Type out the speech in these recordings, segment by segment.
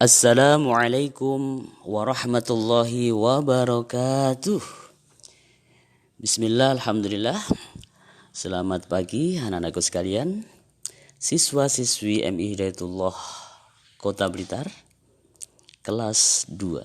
Assalamualaikum warahmatullahi wabarakatuh. Bismillah, alhamdulillah. Selamat pagi anak-anakku sekalian, siswa-siswi MI Hidayatullah Kota Blitar, kelas 2.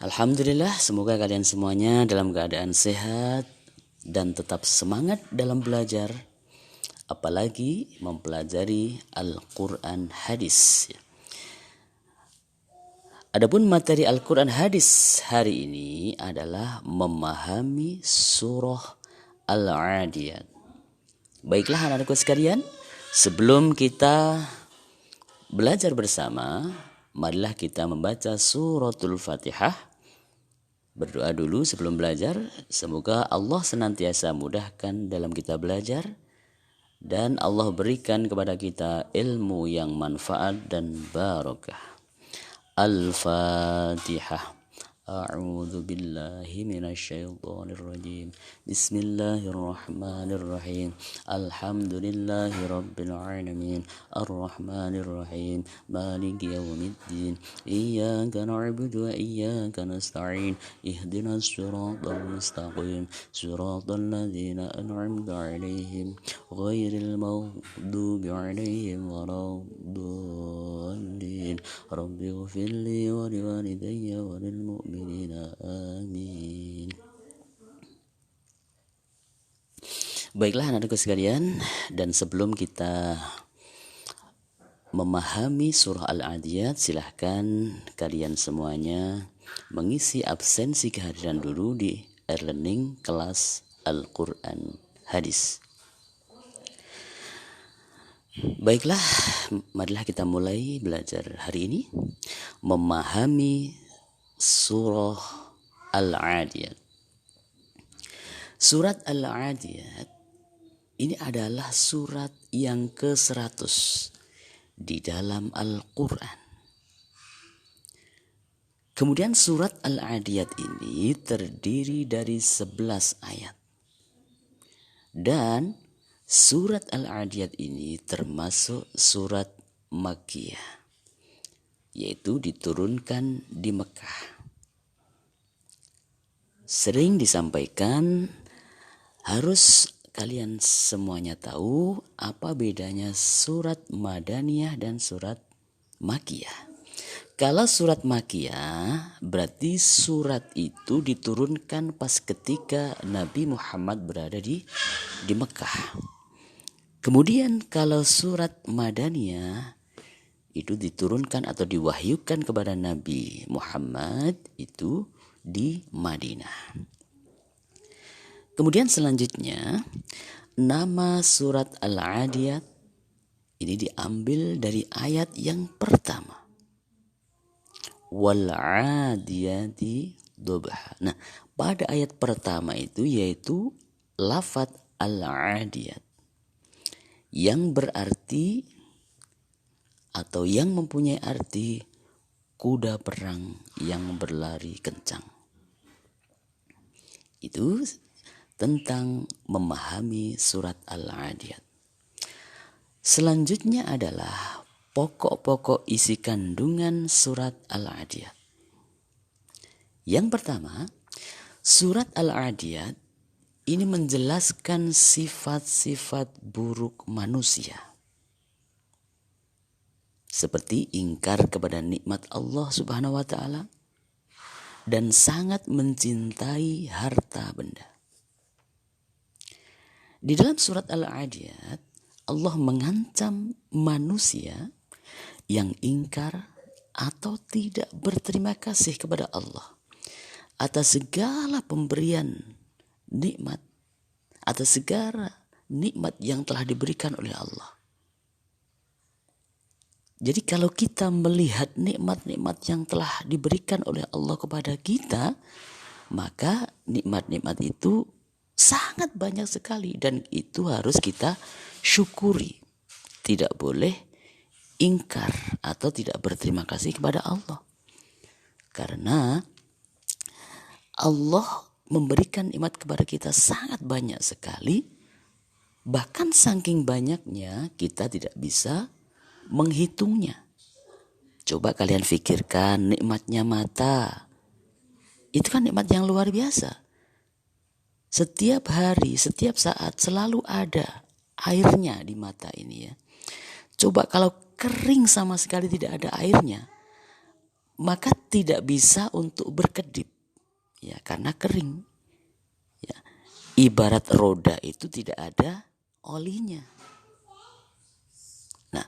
Alhamdulillah, semoga kalian semuanya dalam keadaan sehat dan tetap semangat dalam belajar, apalagi mempelajari Al-Quran hadis. Adapun materi Al-Quran hadis hari ini adalah memahami surah Al-Adiyat. Baiklah anak-anakku sekalian, sebelum kita belajar bersama, marilah kita membaca suratul Fatihah. Berdoa dulu sebelum belajar, semoga Allah senantiasa mudahkan dalam kita belajar dan Allah berikan kepada kita ilmu yang manfaat dan barakah. Al-Fatihah. A'udzu billahi minasyaitonir rajim. Bismillahirrahmanirrahim. Alhamdulillahi rabbil alamin. Arrahmanir rahim. Maliki yaumiddin. Iyyaka na'budu wa iyyaka nasta'in. Ihdinas siratal mustaqim. Siratal ladzina an'amta 'alaihim ghairil maghdubi 'alaihim waladdallin. Rabbi ighfirli wa liwalidayya wa lil mu'minin. Amin. Baiklah anak-anakku sekalian, dan sebelum kita memahami surah Al-Adiyat, silahkan kalian semuanya mengisi absensi kehadiran dulu di e-learning kelas Al-Quran hadis. Baiklah, marilah kita mulai belajar hari ini memahami surah Al-Adiyat. Surat Al-Adiyat ini adalah surat yang ke-100 di dalam Al-Quran. Kemudian surat Al-Adiyat ini terdiri dari 11 ayat. Dan surat Al-Adiyat ini termasuk surat Makkiyah, yaitu diturunkan di Mekah. Sering disampaikan, harus kalian semuanya tahu apa bedanya surat Madaniyah dan surat Makkiyah. Kalau surat Makkiyah berarti surat itu diturunkan pas ketika Nabi Muhammad berada di Mekah. Kemudian kalau surat Madaniyah itu diturunkan atau diwahyukan kepada Nabi Muhammad itu di Madinah. Kemudian selanjutnya, nama surat Al-Adiyat ini diambil dari ayat yang pertama. Wal-'adiyati dobha. Nah, pada ayat pertama itu yaitu lafadz Al-Adiyat yang berarti atau yang mempunyai arti kuda perang yang berlari kencang. Itu tentang memahami surat Al-Adiyat. Selanjutnya adalah pokok-pokok isi kandungan surat Al-Adiyat. Yang pertama, surat Al-Adiyat ini menjelaskan sifat-sifat buruk manusia, seperti ingkar kepada nikmat Allah Subhanahu wa taala dan sangat mencintai harta benda. Di dalam surat Al-Adiyat, Allah mengancam manusia yang ingkar atau tidak berterima kasih kepada Allah atas segala pemberian nikmat, atas segala nikmat yang telah diberikan oleh Allah. Jadi kalau kita melihat nikmat-nikmat yang telah diberikan oleh Allah kepada kita, maka nikmat-nikmat itu sangat banyak sekali dan itu harus kita syukuri. Tidak boleh ingkar atau tidak berterima kasih kepada Allah. Karena Allah memberikan nikmat kepada kita sangat banyak sekali, bahkan saking banyaknya kita tidak bisa menghitungnya. Coba kalian pikirkan nikmatnya mata. Itu kan nikmat yang luar biasa. Setiap hari, setiap saat selalu ada airnya di mata ini ya. Coba kalau kering sama sekali tidak ada airnya, maka tidak bisa untuk berkedip. Ya, karena kering. Ya. Ibarat roda itu tidak ada olinya. Nah,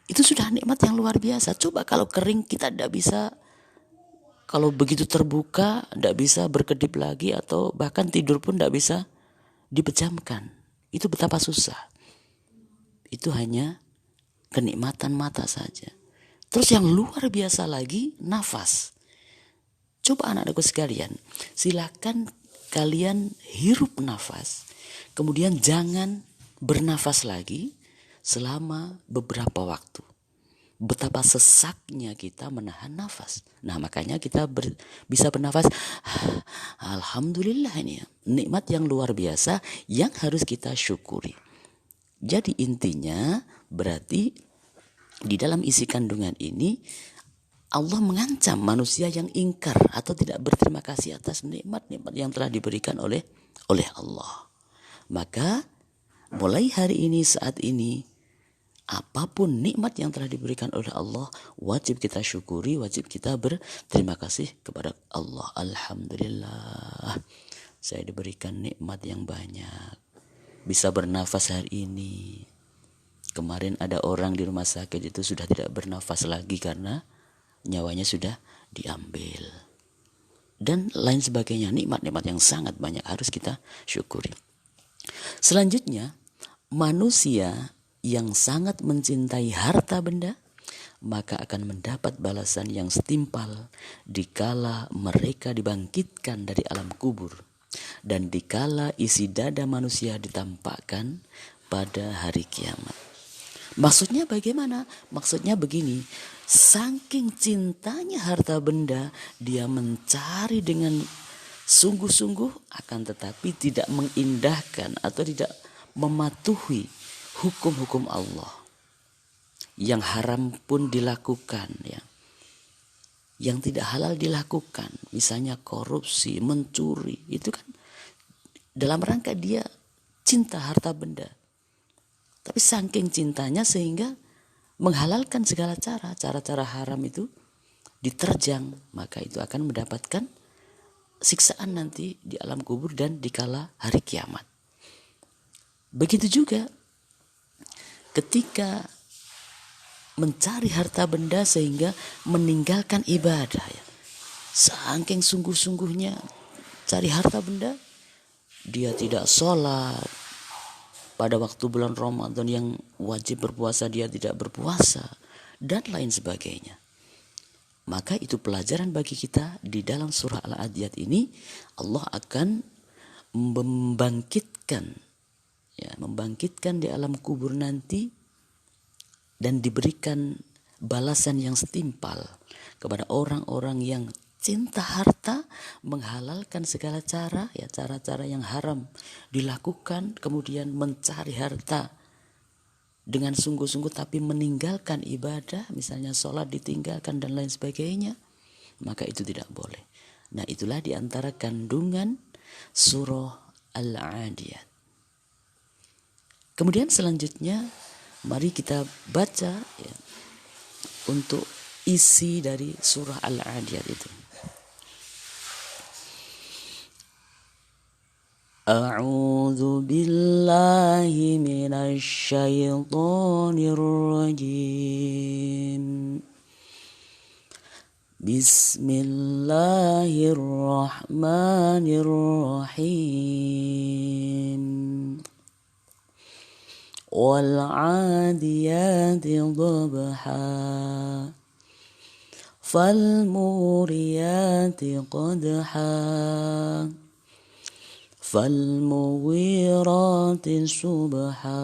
itu sudah nikmat yang luar biasa. Coba kalau kering kita tidak bisa, kalau begitu terbuka tidak bisa berkedip lagi, atau bahkan tidur pun tidak bisa dipejamkan. Itu betapa susah. Itu hanya kenikmatan mata saja. Terus yang luar biasa lagi, nafas. Coba anak-anakku sekalian, silakan kalian hirup nafas. Kemudian jangan bernafas lagi selama beberapa waktu. Betapa sesaknya kita menahan nafas. Nah, makanya kita bisa bernafas. Alhamdulillah, ini ya, nikmat yang luar biasa yang harus kita syukuri. Jadi intinya berarti di dalam isi kandungan ini Allah mengancam manusia yang ingkar atau tidak berterima kasih atas nikmat-nikmat yang telah diberikan oleh Allah. Maka mulai hari ini, saat ini, apapun nikmat yang telah diberikan oleh Allah, wajib kita syukuri, wajib kita berterima kasih kepada Allah. Alhamdulillah, saya diberikan nikmat yang banyak. Bisa bernafas hari ini. Kemarin ada orang di rumah sakit itu sudah tidak bernafas lagi karena nyawanya sudah diambil. Dan lain sebagainya, nikmat-nikmat yang sangat banyak harus kita syukuri. Selanjutnya, manusia yang sangat mencintai harta benda, maka akan mendapat balasan yang setimpal dikala mereka dibangkitkan dari alam kubur dan dikala isi dada manusia ditampakkan pada hari kiamat. Maksudnya bagaimana? Maksudnya begini, saking cintanya harta benda, dia mencari dengan sungguh-sungguh, akan tetapi tidak mengindahkan atau tidak mematuhi hukum-hukum Allah. Yang haram pun dilakukan, ya. Yang tidak halal dilakukan, misalnya korupsi, mencuri, itu kan dalam rangka dia cinta harta benda. Tapi saking cintanya sehingga menghalalkan segala cara-cara haram itu diterjang, maka itu akan mendapatkan siksaan nanti di alam kubur dan di kala hari kiamat. Begitu juga ketika mencari harta benda sehingga meninggalkan ibadah, ya. Saking sungguh-sungguhnya cari harta benda, dia tidak sholat. Pada waktu bulan Ramadan yang wajib berpuasa dia tidak berpuasa, dan lain sebagainya. Maka itu pelajaran bagi kita di dalam surah Al-Adiyat ini. Allah akan membangkitkan di alam kubur nanti dan diberikan balasan yang setimpal kepada orang-orang yang cinta harta, menghalalkan segala cara, ya, cara-cara yang haram dilakukan, kemudian mencari harta dengan sungguh-sungguh tapi meninggalkan ibadah, misalnya sholat ditinggalkan dan lain sebagainya, maka itu tidak boleh. Nah, itulah diantara kandungan surah Al-Adiyat. Kemudian selanjutnya mari kita baca, ya, untuk isi dari surah Al-Adiyat itu. A'udzu billahi minasy syaithanir rajim. Bismillahirrahmanirrahim. Wal 'adiyati dhabha fal muriyati qadha fal mughirati subha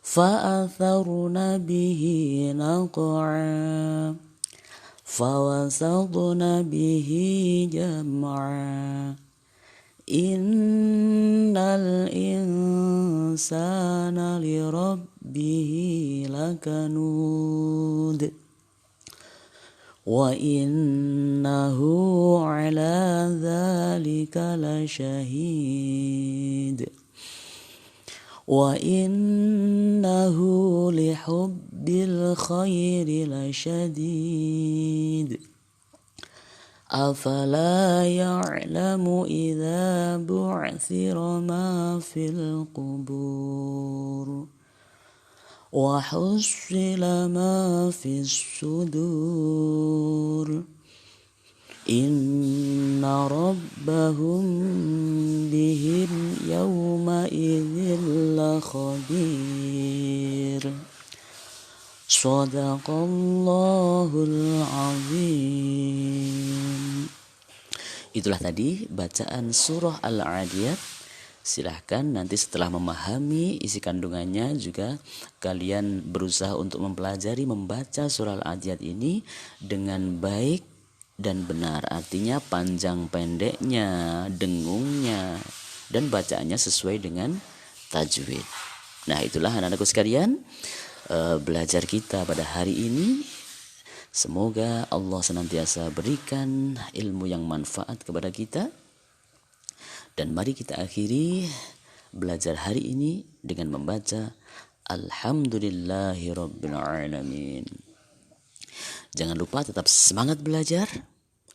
fa atharna bihi naq'a fa wasatna bihi jam'a innal insana li rabbihi lakanud. wa innahu ala dzalika lasyahid wa innahu lihubbil khairi lasyadid afala ya'lamu idza bu'thira ma fil qubur wa husila ma fis sudur inna rabbahum bihim yawma idzin lakhabir. Shadaqallahul azim. Itulah tadi bacaan surah Al-Adiyat. Silahkan nanti setelah memahami isi kandungannya juga kalian berusaha untuk mempelajari membaca surah Al-Adiyat ini dengan baik dan benar. Artinya panjang pendeknya, dengungnya, dan bacaannya sesuai dengan tajwid. Nah, itulah anak-anakku sekalian, belajar kita pada hari ini. Semoga Allah senantiasa berikan ilmu yang manfaat kepada kita. Dan mari kita akhiri belajar hari ini dengan membaca Alhamdulillahirabbil alamin. Jangan lupa tetap semangat belajar.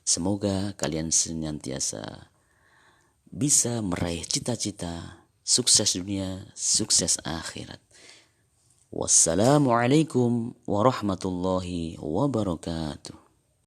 Semoga kalian senantiasa bisa meraih cita-cita, sukses dunia, sukses akhirat. Wassalamualaikum warahmatullahi wabarakatuh.